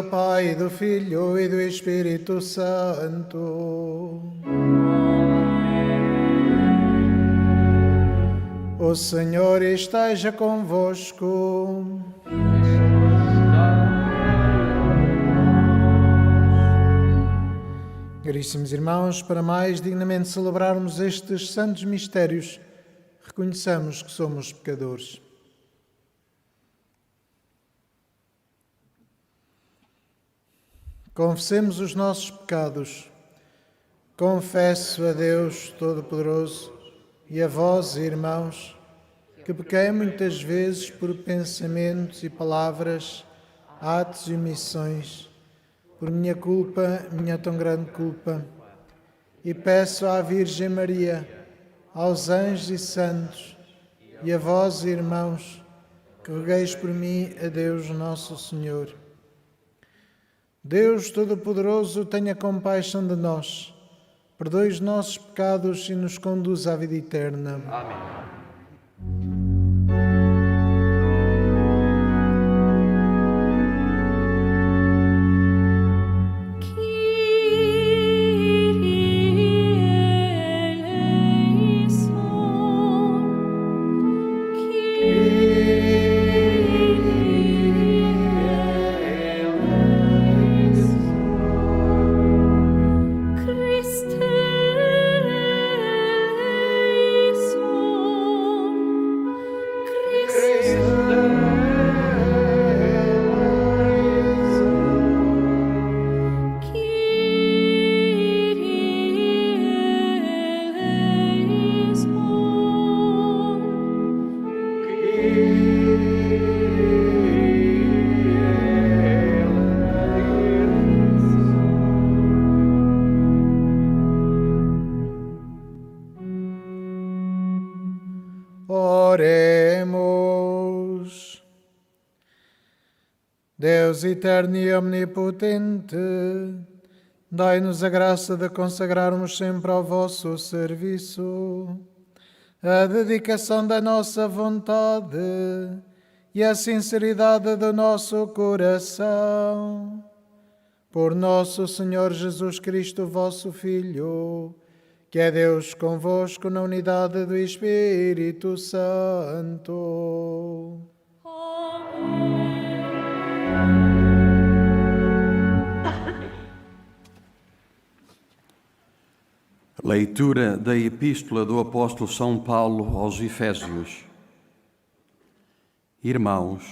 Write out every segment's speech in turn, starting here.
do Pai, e do Filho e do Espírito Santo. O Senhor esteja convosco. Caríssimos irmãos, para mais dignamente celebrarmos estes santos mistérios, reconheçamos que somos pecadores. Confessemos os nossos pecados. Confesso a Deus Todo-Poderoso e a vós, irmãos, que pequei muitas vezes por pensamentos e palavras, atos e omissões, por minha culpa, minha tão grande culpa, e peço à Virgem Maria, aos anjos e santos, e a vós, irmãos, que rogueis por mim a Deus Nosso Senhor. Deus Todo-Poderoso, tenha compaixão de nós, perdoe os nossos pecados e nos conduza à vida eterna. Amém. Oremos. Deus eterno e omnipotente, dai-nos a graça de consagrarmos sempre ao vosso serviço a dedicação da nossa vontade e a sinceridade do nosso coração. Por nosso Senhor Jesus Cristo, vosso Filho, que é Deus convosco na unidade do Espírito Santo. Leitura da Epístola do Apóstolo São Paulo aos Efésios. Irmãos,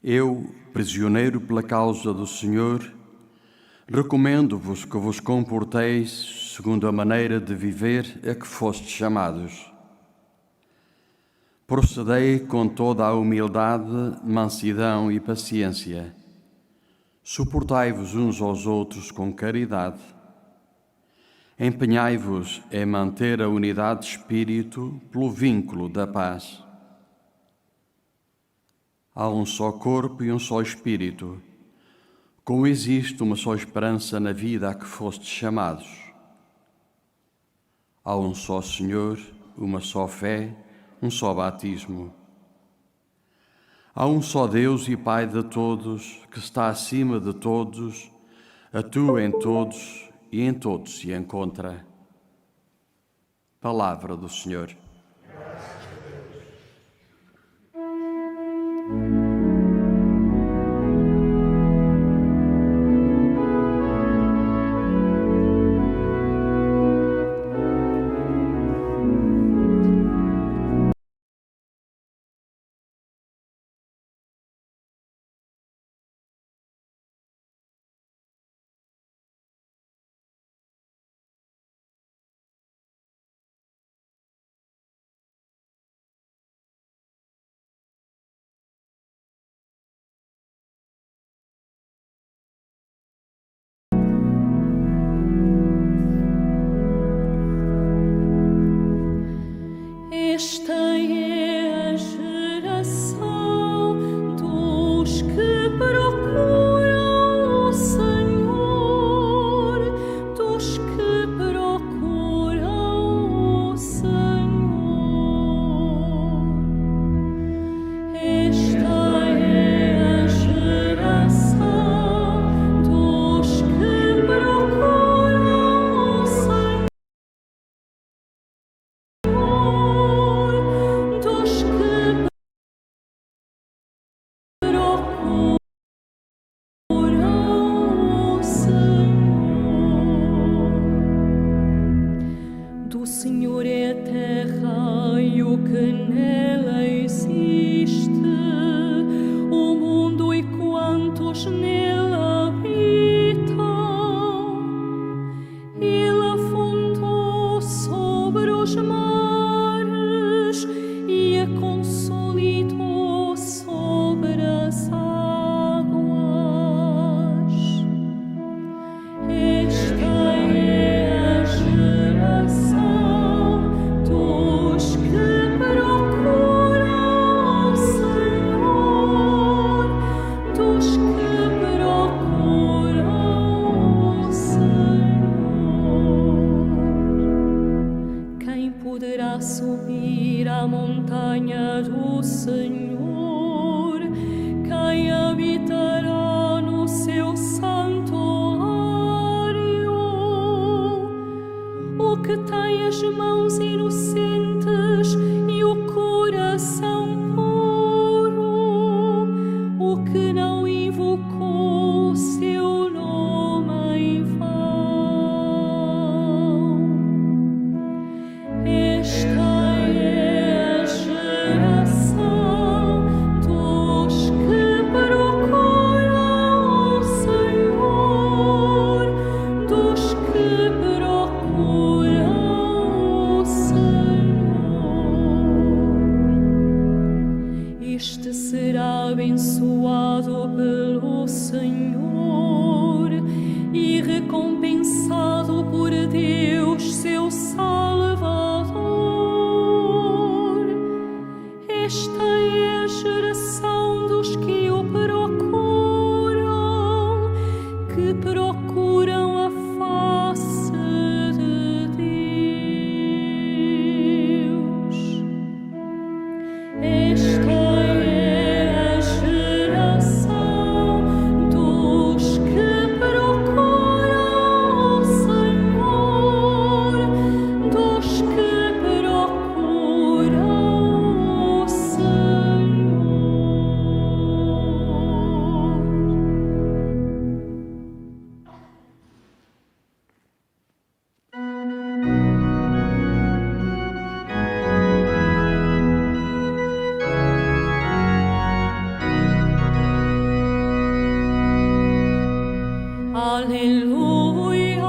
eu, prisioneiro pela causa do Senhor, recomendo-vos que vos comporteis segundo a maneira de viver a que fostes chamados. Procedei com toda a humildade, mansidão e paciência. Suportai-vos uns aos outros com caridade. Empenhai-vos em manter a unidade de espírito pelo vínculo da paz. Há um só corpo e um só espírito, como existe uma só esperança na vida a que fostes chamados. Há um só Senhor, uma só fé, um só batismo. Há um só Deus e Pai de todos, que está acima de todos, atua em todos e em todos se encontra. Palavra do Senhor. povos nele habitam. Ele afundou sobre os mares e a consolidou sobre as águas. Esta é a geração dos que procuram o Senhor, dos que procuram o Senhor. Quem poderá subir à montanha do Senhor? Quem habitará no seu santuário? O que tem as mãos inocentes e o coração puro, o que não invocou o seu nome em vão. Esta é a geração dos que procuram o Senhor, dos que procuram o Senhor. Este será abençoado pelo Senhor e recompensado por Deus, seu Salvador. Esta é a geração dos que o procuram, que procuram a face de Deus. Esta é a geração dos que procuram o Senhor, dos que procuram o Senhor. Aleluia,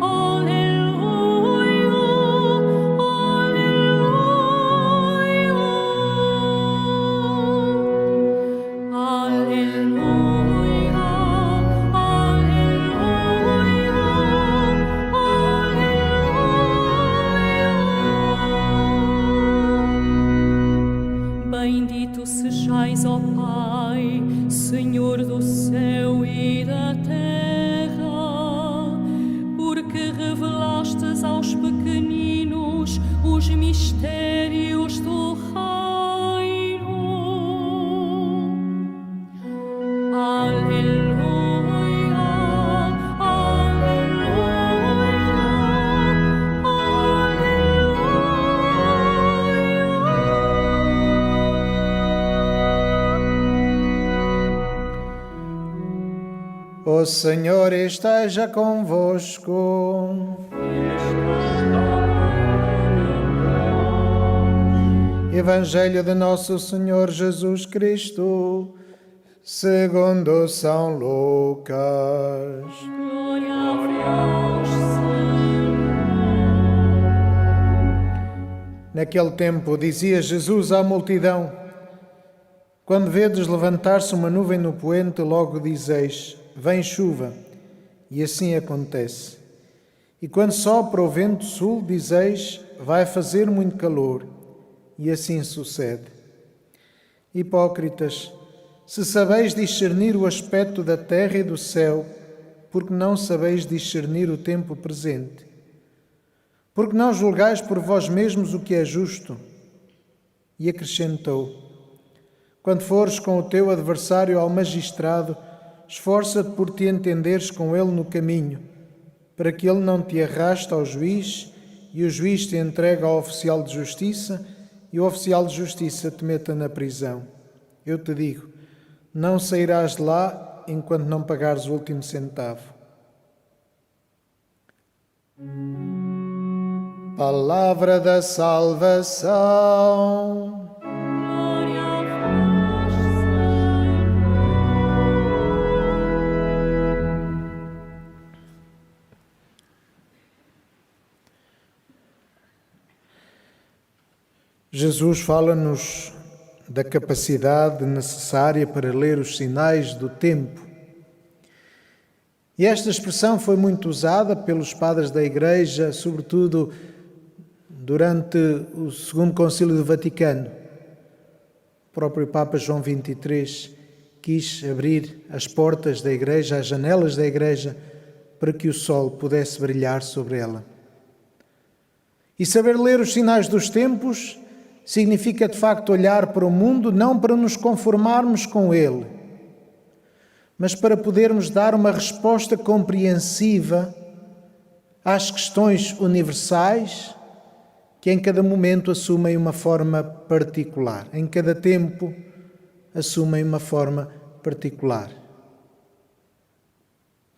aleluia, aleluia. Aleluia, aleluia. Bendito sejais, ó Pai, Senhor do céu e da terra, porque revelastes aos pequeninos os mistérios do reino. Aleluia, aleluia. O Senhor esteja convosco. Evangelho de Nosso Senhor Jesus Cristo, segundo São Lucas. Glória a vós, Senhor. Naquele tempo dizia Jesus à multidão: quando vedes levantar-se uma nuvem no poente, logo dizeis: vem chuva, e assim acontece. E quando sopra o vento sul, dizeis: vai fazer muito calor, e assim sucede. Hipócritas, se sabeis discernir o aspecto da terra e do céu, porque não sabeis discernir o tempo presente? Porque não julgais por vós mesmos o que é justo? E acrescentou: quando fores com o teu adversário ao magistrado, esforça-te por te entenderes com ele no caminho, para que ele não te arraste ao juiz e o juiz te entregue ao oficial de justiça e o oficial de justiça te meta na prisão. Eu te digo, não sairás de lá enquanto não pagares o último centavo. Palavra da salvação. Glória a vós, Senhor. Jesus fala-nos da capacidade necessária para ler os sinais do tempo. E esta expressão foi muito usada pelos padres da Igreja, sobretudo durante o Segundo Concílio do Vaticano. O próprio Papa João XXIII quis abrir as portas da Igreja, as janelas da Igreja, para que o sol pudesse brilhar sobre ela. E saber ler os sinais dos tempos significa, de facto, olhar para o mundo não para nos conformarmos com ele, mas para podermos dar uma resposta compreensiva às questões universais que em cada momento assumem uma forma particular, em cada tempo assumem uma forma particular.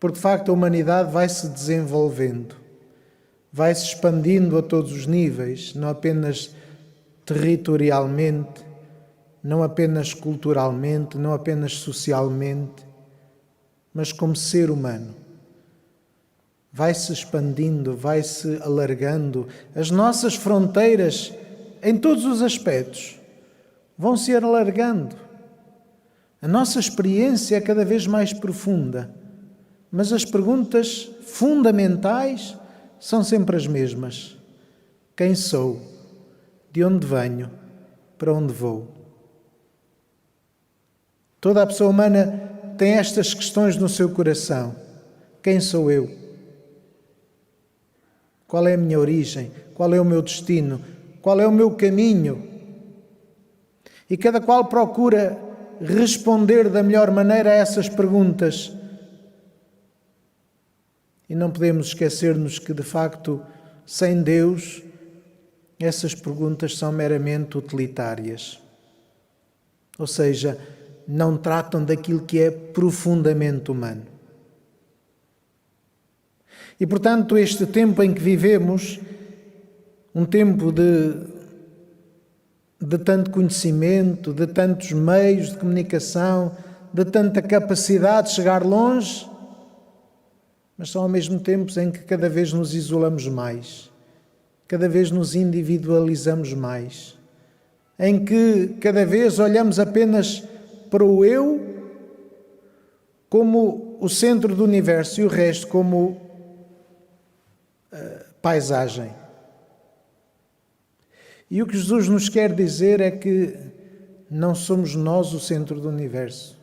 Porque, de facto, a humanidade vai se desenvolvendo, vai se expandindo a todos os níveis, não apenas territorialmente, não apenas culturalmente, não apenas socialmente, mas como ser humano. Vai-se expandindo, vai-se alargando. As nossas fronteiras, em todos os aspectos, vão se alargando. A nossa experiência é cada vez mais profunda, mas as perguntas fundamentais são sempre as mesmas. Quem sou? De onde venho? Para onde vou? Toda a pessoa humana tem estas questões no seu coração. Quem sou eu? Qual é a minha origem? Qual é o meu destino? Qual é o meu caminho? E cada qual procura responder da melhor maneira a essas perguntas. E não podemos esquecer-nos que, de facto, sem Deus, essas perguntas são meramente utilitárias. Ou seja, não tratam daquilo que é profundamente humano. E, portanto, este tempo em que vivemos, um tempo de tanto conhecimento, de tantos meios de comunicação, de tanta capacidade de chegar longe, mas são ao mesmo tempo em que cada vez nos isolamos mais, cada vez nos individualizamos mais, em que cada vez olhamos apenas para o eu como o centro do universo e o resto como paisagem. E o que Jesus nos quer dizer é que não somos nós o centro do universo.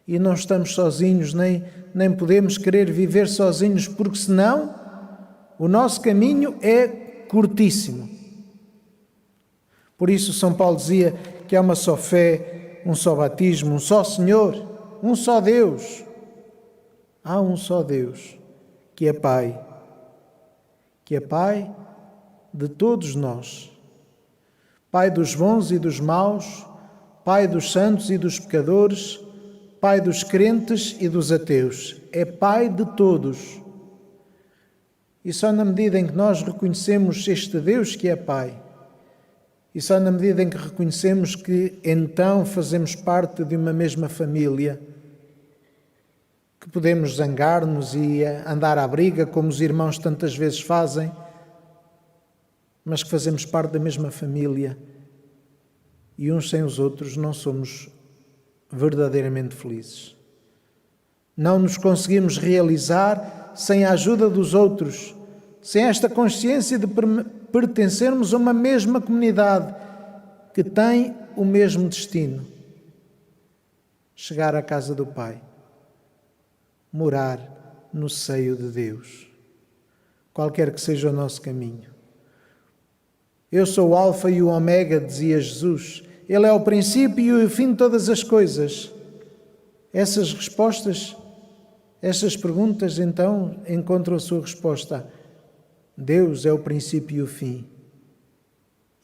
E não estamos sozinhos, nem podemos querer viver sozinhos, porque senão o nosso caminho é curtíssimo. Por isso São Paulo dizia que há uma só fé, um só batismo, um só Senhor, um só Deus. Há um só Deus, que é Pai de todos nós. Pai dos bons e dos maus, Pai dos santos e dos pecadores, Pai dos crentes e dos ateus. É Pai de todos. E só na medida em que nós reconhecemos este Deus que é Pai, e só na medida em que reconhecemos que então fazemos parte de uma mesma família, que podemos zangar-nos e andar à briga, como os irmãos tantas vezes fazem, mas que fazemos parte da mesma família e uns sem os outros não somos verdadeiramente felizes. Não nos conseguimos realizar sem a ajuda dos outros, sem esta consciência de pertencermos a uma mesma comunidade que tem o mesmo destino: chegar à casa do Pai, morar no seio de Deus, qualquer que seja o nosso caminho. Eu sou o Alfa e o Ômega, dizia Jesus. Ele é o princípio e o fim de todas as coisas. Essas respostas, essas perguntas, então, encontram a sua resposta. Deus é o princípio e o fim.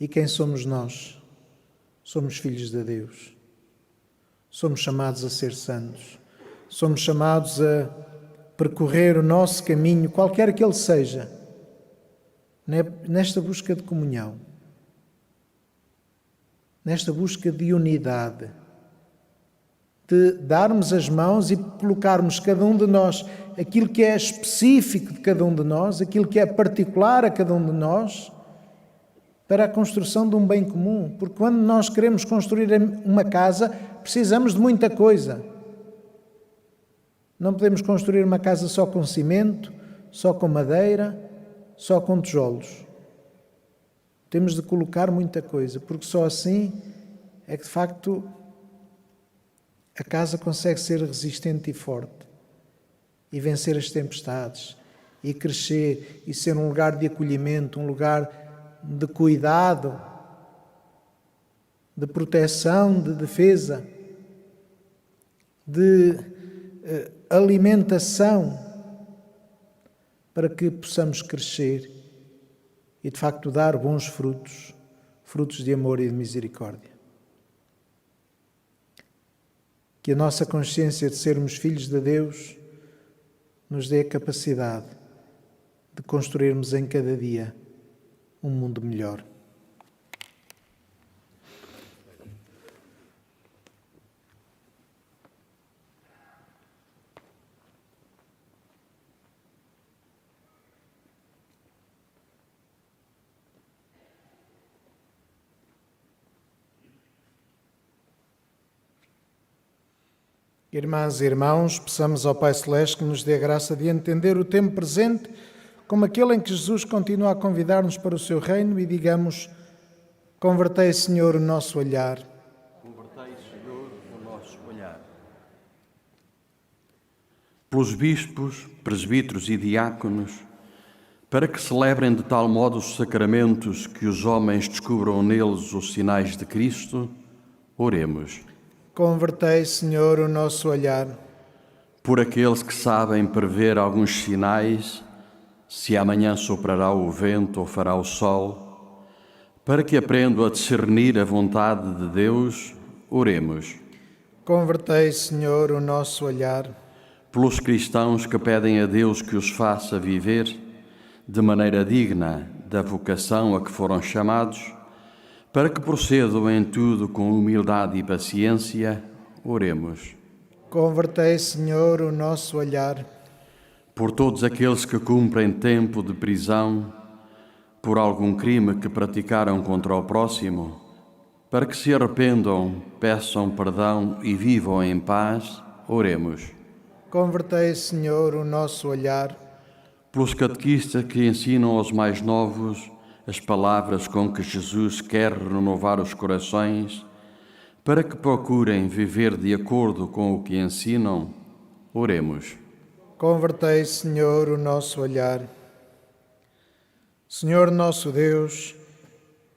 E quem somos nós? Somos filhos de Deus. Somos chamados a ser santos. Somos chamados a percorrer o nosso caminho, qualquer que ele seja, nesta busca de comunhão, nesta busca de unidade, de darmos as mãos e colocarmos cada um de nós aquilo que é específico de cada um de nós, aquilo que é particular a cada um de nós, para a construção de um bem comum, porque quando nós queremos construir uma casa, precisamos de muita coisa. Não podemos construir uma casa só com cimento, só com madeira, só com tijolos. Temos de colocar muita coisa, porque só assim é que, de facto, a casa consegue ser resistente e forte e vencer as tempestades e crescer e ser um lugar de acolhimento, um lugar de cuidado, de proteção, de defesa, de alimentação, para que possamos crescer e, de facto, dar bons frutos, frutos de amor e de misericórdia. Que a nossa consciência de sermos filhos de Deus nos dê a capacidade de construirmos em cada dia um mundo melhor. Irmãs e irmãos, peçamos ao Pai Celeste que nos dê a graça de entender o tempo presente como aquele em que Jesus continua a convidar-nos para o seu reino e digamos: convertei, Senhor, o nosso olhar. Convertei, Senhor, o nosso olhar. Pelos bispos, presbíteros e diáconos, para que celebrem de tal modo os sacramentos que os homens descubram neles os sinais de Cristo, oremos. Convertei, Senhor, o nosso olhar. Por aqueles que sabem prever alguns sinais, se amanhã soprará o vento ou fará o sol, para que aprendam a discernir a vontade de Deus, oremos. Convertei, Senhor, o nosso olhar. Pelos cristãos que pedem a Deus que os faça viver de maneira digna da vocação a que foram chamados, para que procedam em tudo com humildade e paciência, oremos. Convertei, Senhor, o nosso olhar. Por todos aqueles que cumprem tempo de prisão por algum crime que praticaram contra o próximo, para que se arrependam, peçam perdão e vivam em paz, oremos. Convertei, Senhor, o nosso olhar. Pelos catequistas que ensinam aos mais novos as palavras com que Jesus quer renovar os corações, para que procurem viver de acordo com o que ensinam, oremos. Convertei, Senhor, o nosso olhar. Senhor nosso Deus,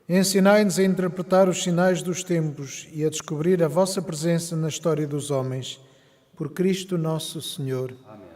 ensinai-nos a interpretar os sinais dos tempos e a descobrir a vossa presença na história dos homens. Por Cristo nosso Senhor. Amém.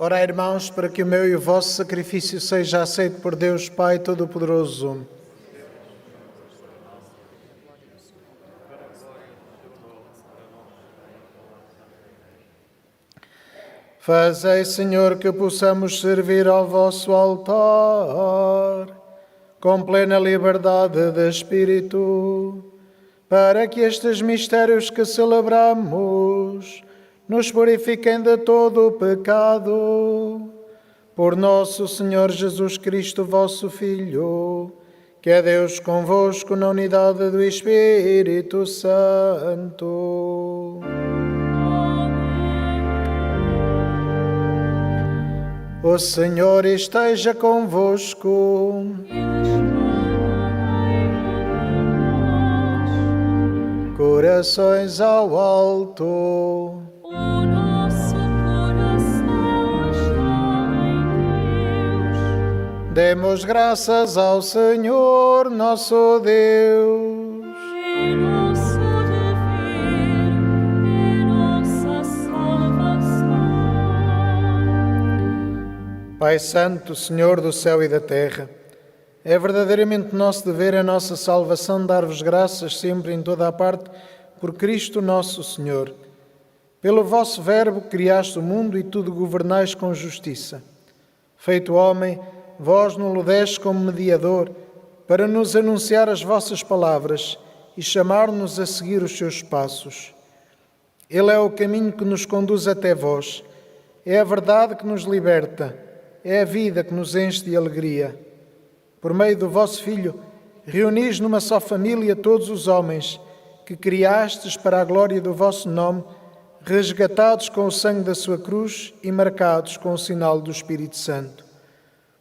Orai, irmãos, para que o meu e o vosso sacrifício seja aceito por Deus Pai Todo-Poderoso. Fazei, Senhor, que possamos servir ao vosso altar com plena liberdade de espírito, para que estes mistérios que celebramos nos purifiquem de todo o pecado. Por nosso Senhor Jesus Cristo, vosso Filho, que é Deus convosco na unidade do Espírito Santo. O Senhor esteja convosco. Corações ao alto. O nosso coração está em Deus. Demos graças ao Senhor, nosso Deus. É nosso dever, é nossa salvação. Pai Santo, Senhor do céu e da terra, é verdadeiramente nosso dever, a nossa salvação, dar-vos graças sempre em toda a parte, por Cristo nosso Senhor. Pelo vosso verbo criaste o mundo e tudo governais com justiça. Feito homem, vós no-lo destes como mediador, para nos anunciar as vossas palavras e chamar-nos a seguir os seus passos. Ele é o caminho que nos conduz até vós, é a verdade que nos liberta, é a vida que nos enche de alegria. Por meio do vosso Filho, reunis numa só família todos os homens que criastes para a glória do vosso nome, resgatados com o sangue da sua cruz e marcados com o sinal do Espírito Santo.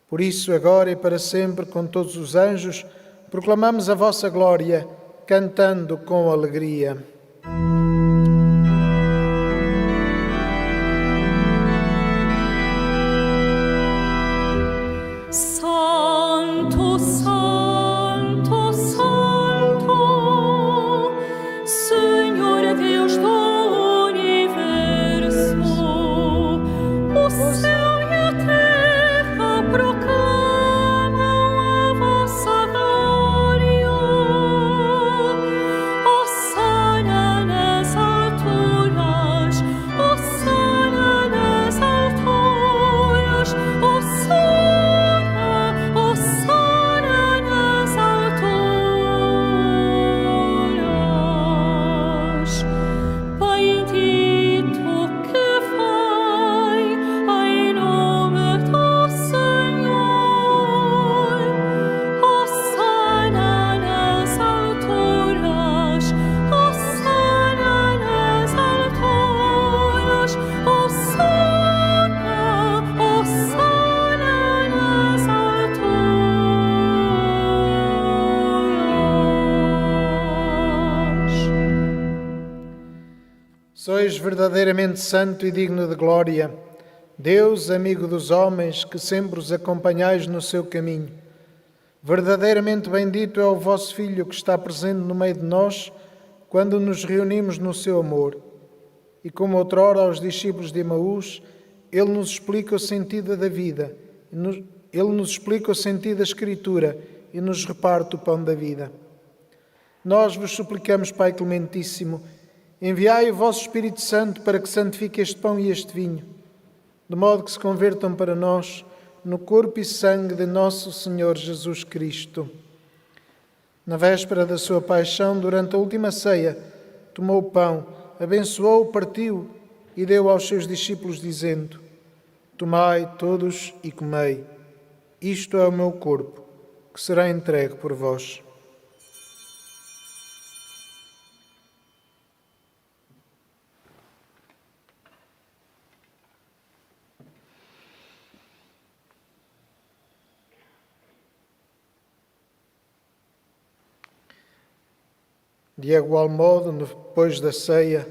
Por isso, agora e para sempre, com todos os anjos, proclamamos a vossa glória, cantando com alegria. Santo, Santo, Santo, Senhor Deus do universo, o céu e a terra proclamam a vossa glória. Hosana nas alturas, hosana nas alturas, Hosana nas alturas. Bendito que vai em nome do Senhor. Hosana nas alturas, Hosana nas alturas, Hosana nas alturas. Sois verdadeiramente santo e digno de glória, Deus, amigo dos homens, que sempre os acompanhais no seu caminho. Verdadeiramente bendito é o vosso Filho que está presente no meio de nós, quando nos reunimos no seu amor. E como outrora aos discípulos de Emaús, ele nos explica o sentido da vida, ele nos explica o sentido da Escritura e nos reparte o pão da vida. Nós vos suplicamos, Pai Clementíssimo, enviai o vosso Espírito Santo para que santifique este pão e este vinho, de modo que se convertam para nós no corpo e sangue de nosso Senhor Jesus Cristo. Na véspera da sua paixão, durante a última ceia, tomou o pão, abençoou, partiu e deu aos seus discípulos, dizendo: Tomai todos e comei. Isto é o meu corpo, que será entregue por vós. De igual modo, depois da ceia,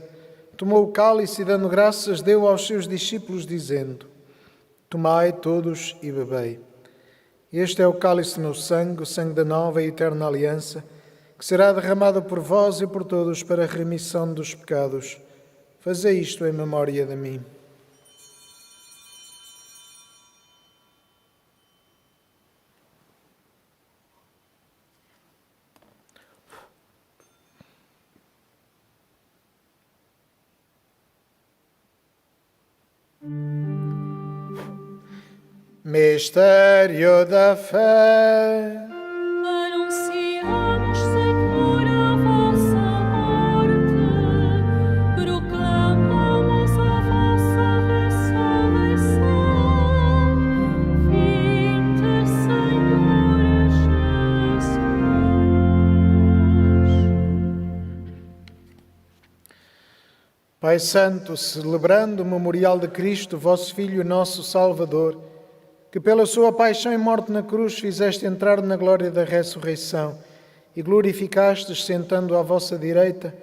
tomou o cálice e, dando graças, deu aos seus discípulos, dizendo: Tomai todos e bebei. Este é o cálice do meu sangue, o sangue da nova e eterna aliança, que será derramado por vós e por todos para a remissão dos pecados. Fazei isto em memória de mim. Mistério da fé. Anunciamos, Senhor, a vossa morte, proclamamos a vossa ressurreição. Vinde, Senhor Jesus. Pai Santo, celebrando o memorial de Cristo, vosso Filho, nosso Salvador, que pela sua paixão e morte na cruz fizeste entrar na glória da ressurreição e glorificastes sentando à vossa direita,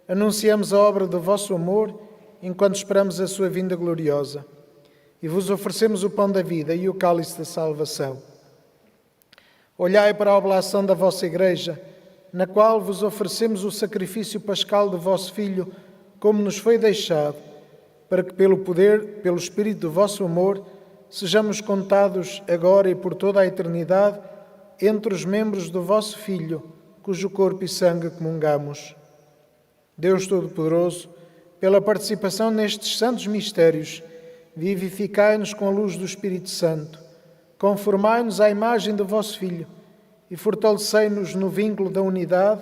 anunciamos a obra do vosso amor enquanto esperamos a sua vinda gloriosa e vos oferecemos o pão da vida e o cálice da salvação. Olhai para a oblação da vossa Igreja, na qual vos oferecemos o sacrifício pascal do vosso Filho, como nos foi deixado, para que pelo poder, pelo Espírito do vosso amor, sejamos contados agora e por toda a eternidade entre os membros do vosso Filho, cujo corpo e sangue comungamos. Deus Todo-Poderoso, pela participação nestes santos mistérios, vivificai-nos com a luz do Espírito Santo, conformai-nos à imagem do vosso Filho e fortalecei-nos no vínculo da unidade,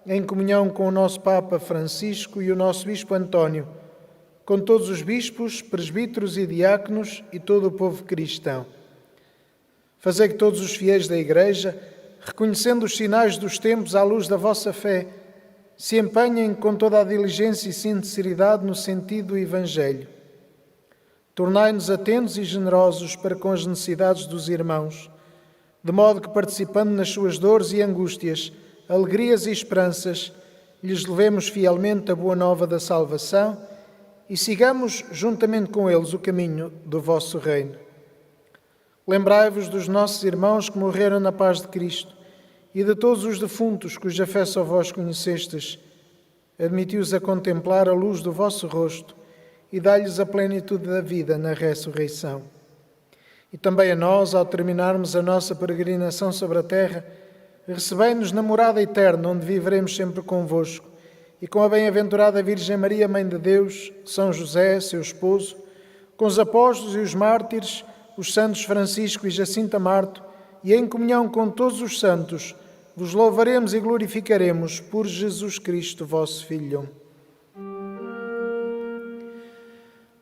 em comunhão com o nosso Papa Francisco e o nosso Bispo António, com todos os bispos, presbíteros e diáconos e todo o povo cristão. Fazei que todos os fiéis da Igreja, reconhecendo os sinais dos tempos à luz da vossa fé, se empenhem com toda a diligência e sinceridade no sentido do Evangelho. Tornai-nos atentos e generosos para com as necessidades dos irmãos, de modo que, participando nas suas dores e angústias, alegrias e esperanças, lhes levemos fielmente a boa nova da salvação e sigamos juntamente com eles o caminho do vosso reino. Lembrai-vos dos nossos irmãos que morreram na paz de Cristo e de todos os defuntos cuja fé só vós conhecestes. Admiti-os a contemplar a luz do vosso rosto e dai-lhes a plenitude da vida na ressurreição. E também a nós, ao terminarmos a nossa peregrinação sobre a terra, recebei-nos na morada eterna, onde viveremos sempre convosco, e com a bem-aventurada Virgem Maria, Mãe de Deus, São José, seu esposo, com os apóstolos e os mártires, os santos Francisco e Jacinta Marto, e em comunhão com todos os santos, vos louvaremos e glorificaremos por Jesus Cristo, vosso Filho.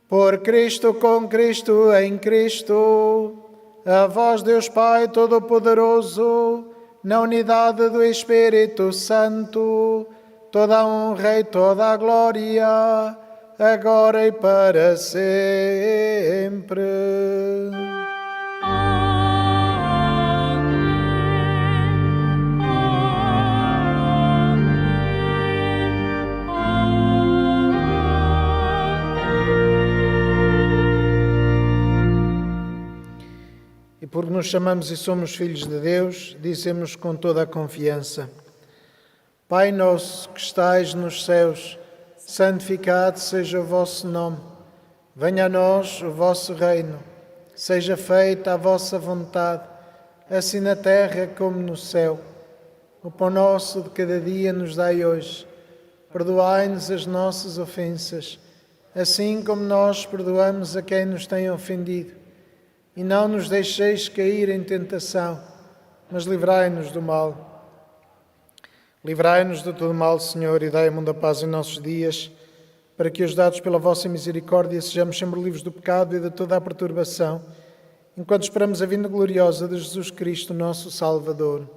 Por Cristo, com Cristo, em Cristo, a vós, Deus Pai Todo-Poderoso, na unidade do Espírito Santo, toda a honra e toda a glória, agora e para sempre. E porque nos chamamos e somos filhos de Deus, dizemos com toda a confiança: Pai nosso que estais nos céus, santificado seja o vosso nome. Venha a nós o vosso reino. Seja feita a vossa vontade, assim na terra como no céu. O pão nosso de cada dia nos dai hoje. Perdoai-nos as nossas ofensas, assim como nós perdoamos a quem nos tem ofendido. E não nos deixeis cair em tentação, mas livrai-nos do mal. Livrai-nos de todo mal, Senhor, e dai a mundo a paz em nossos dias, para que, ajudados pela vossa misericórdia, sejamos sempre livres do pecado e de toda a perturbação, enquanto esperamos a vinda gloriosa de Jesus Cristo, nosso Salvador.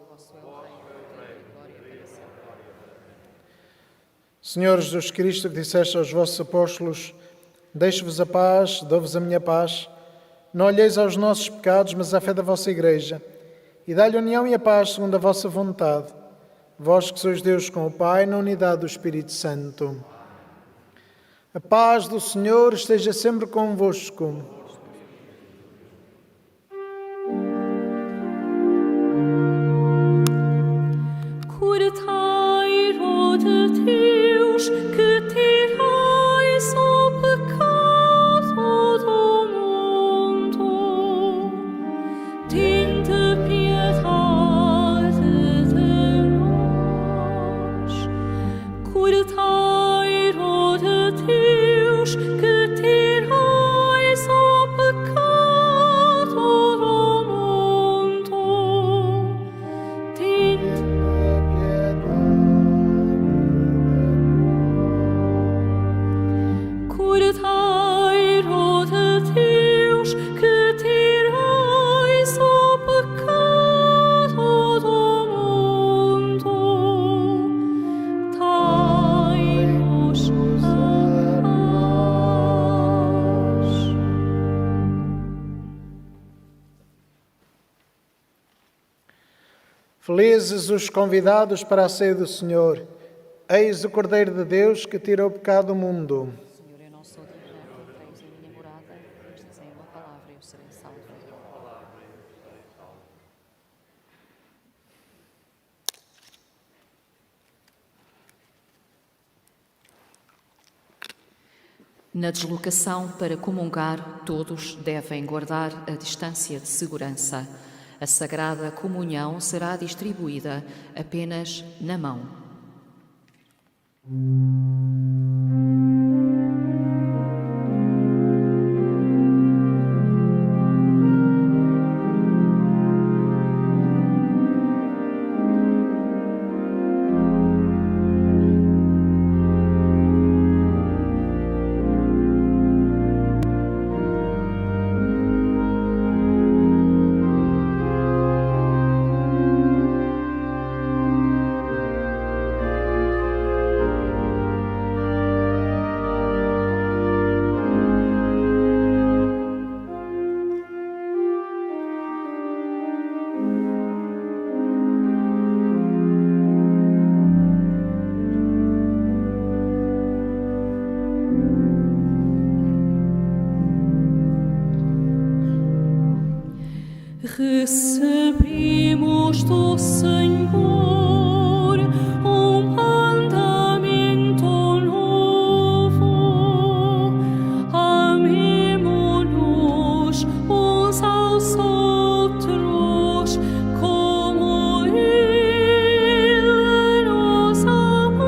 Senhor Jesus Cristo, que disseste aos vossos apóstolos: deixo-vos a paz, dou-vos a minha paz. Não olheis aos nossos pecados, mas à fé da vossa Igreja, e dai-lhe a união e a paz segundo a vossa vontade. Vós que sois Deus com o Pai, na unidade do Espírito Santo. A paz do Senhor esteja sempre convosco. Curtai, ó de Deus, que tirais o pecado do mundo. Tende piedade de nós. Curtai, ó de Deus, que tirais o Felizes os convidados para a ceia do Senhor. Eis o Cordeiro de Deus que tira o pecado do mundo. Senhor, eu não sou digna que entreis em minha morada, mas dizei uma palavra e eu serei salvo. Na deslocação para comungar, todos devem guardar a distância de segurança. A Sagrada Comunhão será distribuída apenas na mão. Recebemos do Senhor mandamento novo. Amemo-nos uns aos outros como Ele nos amou.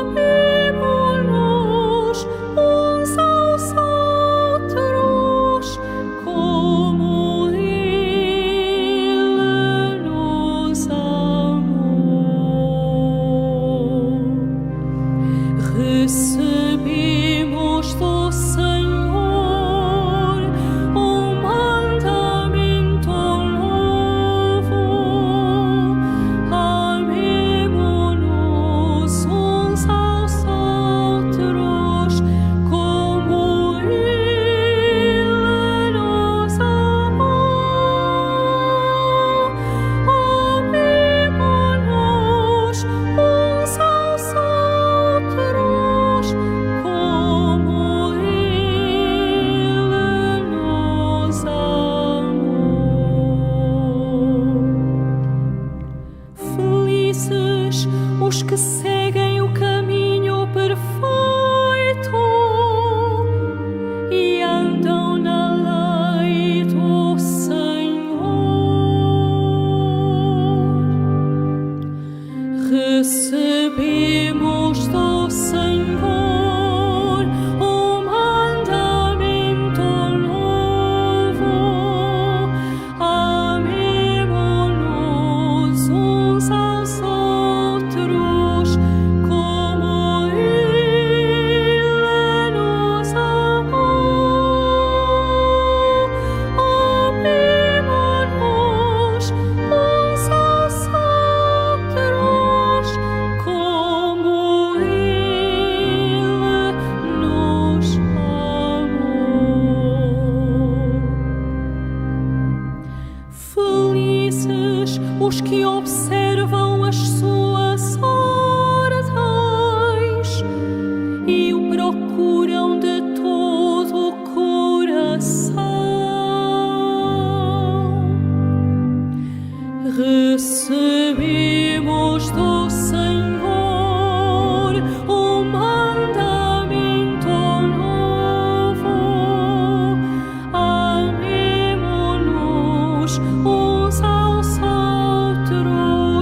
Amemo-nos uns aos outros como Ele nos amou. Recebemos do Senhor mandamento novo. Amemo-nos uns aos outros como Ele nos amou. Amemo-nos uns aos outros como Ele nos amou. Felizes os que seguem o caminho perfeito e andam na lei do Senhor. Recebemos do Senhor mandamento novo. Amemo-nos uns aos outros como Ele nos amou. Amemo-nos uns aos outros como Ele nos amou. Felizes os que observam as suas ordens e o procuram de todo o coração. Recebemos do Senhor mandamento novo. Amemo-nos uns aos outros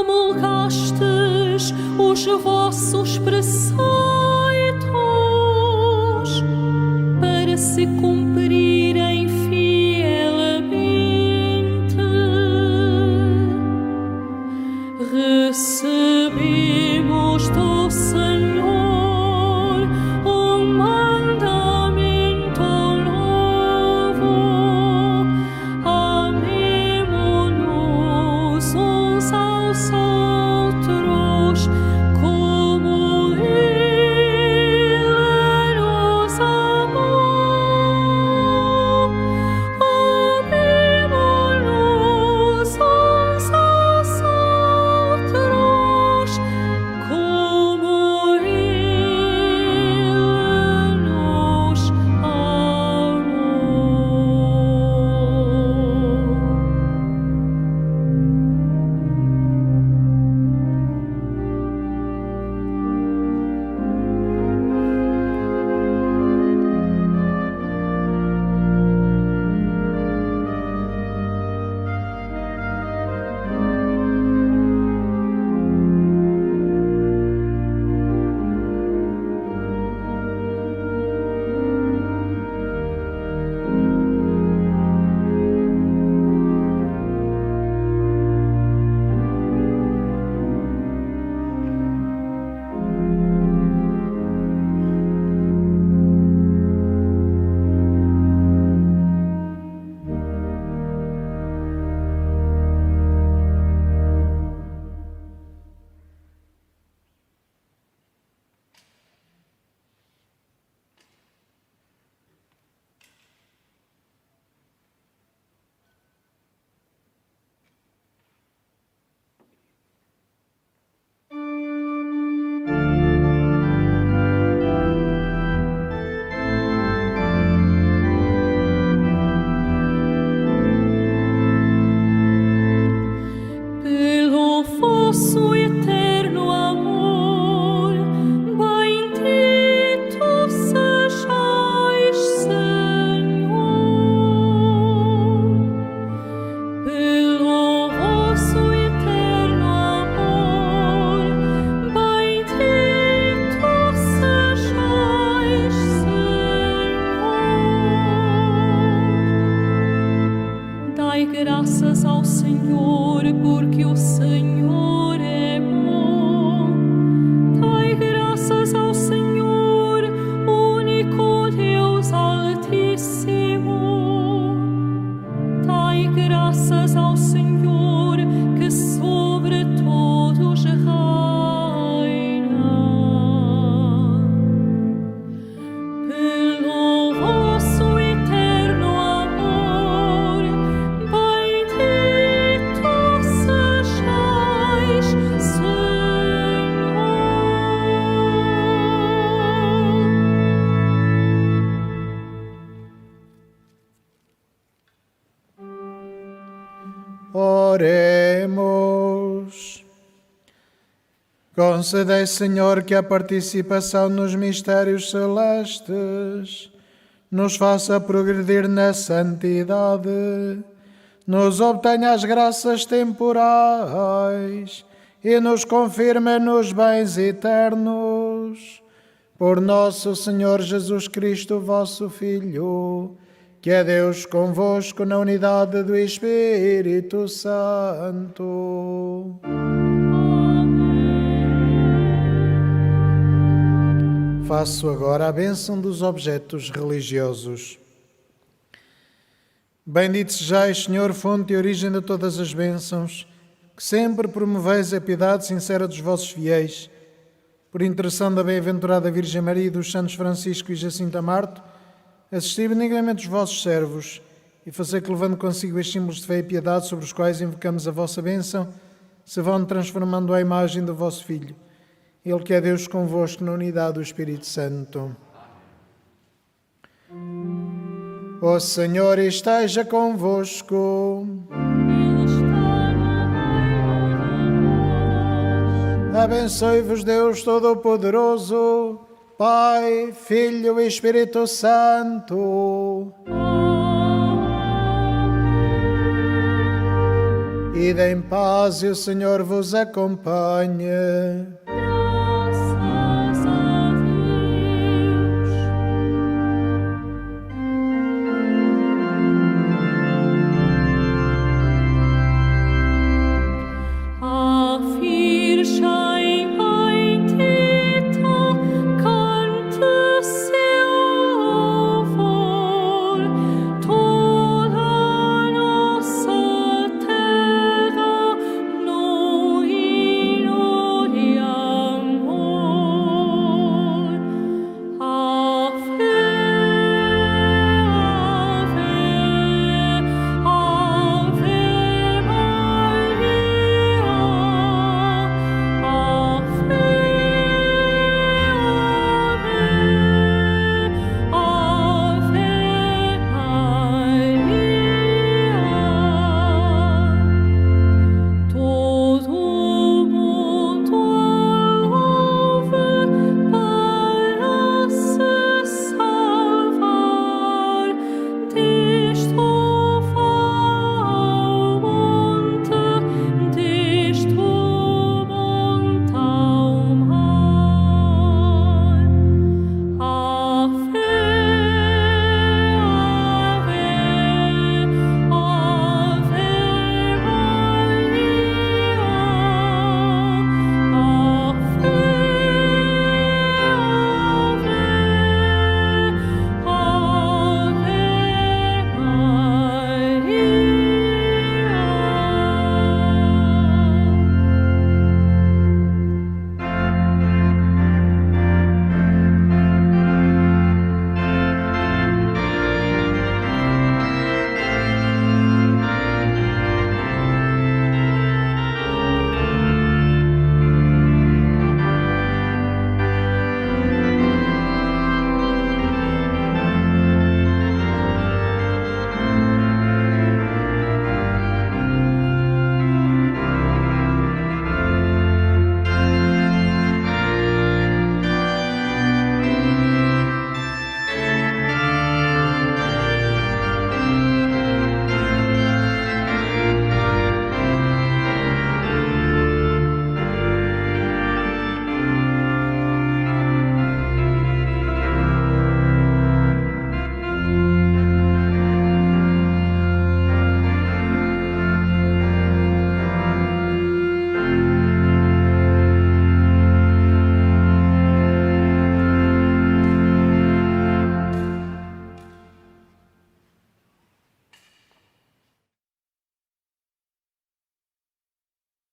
promulgastes os vossos preceitos para se cumprirem fielmente. Recebemos do Senhor um mandamento novo. Amemo-nos uns aos outros como Ele nos amou. Amemo-nos uns aos outros como Ele nos amou. Pelo vosso eterno amor, bendito sejais, Senhor. Pelo vosso eterno amor, bendito sejais, Senhor. Dai graças ao Senhor, porque o Senhor é bom. Dai graças ao Senhor, único Deus Altíssimo. Dai graças ao Senhor, que sobre todos reina. Pelo vosso eterno amor, bendito sejais, Senhor. Oremos. Concedei, Senhor, que a participação nos mistérios celestes nos faça progredir na santidade, nos obtenha as graças temporais e nos confirme nos bens eternos. Por nosso Senhor Jesus Cristo, vosso Filho, que é Deus convosco na unidade do Espírito Santo. Faço agora a bênção dos objetos religiosos. Bendito sejais, Senhor, fonte e origem de todas as bênçãos, que sempre promoveis a piedade sincera dos vossos fiéis. Por intercessão da bem-aventurada Virgem Maria e dos santos Francisco e Jacinta Marto, assisti benignamente os vossos servos e fazer que, levando consigo estes símbolos de fé e piedade sobre os quais invocamos a vossa bênção, se vão transformando à imagem do vosso Filho, Ele que é Deus convosco na unidade do Espírito Santo. O Senhor esteja convosco. Ele está no meio de nós. Abençoe-vos Deus Todo-Poderoso, Pai, Filho e Espírito Santo. Ide em paz e o Senhor vos acompanhe.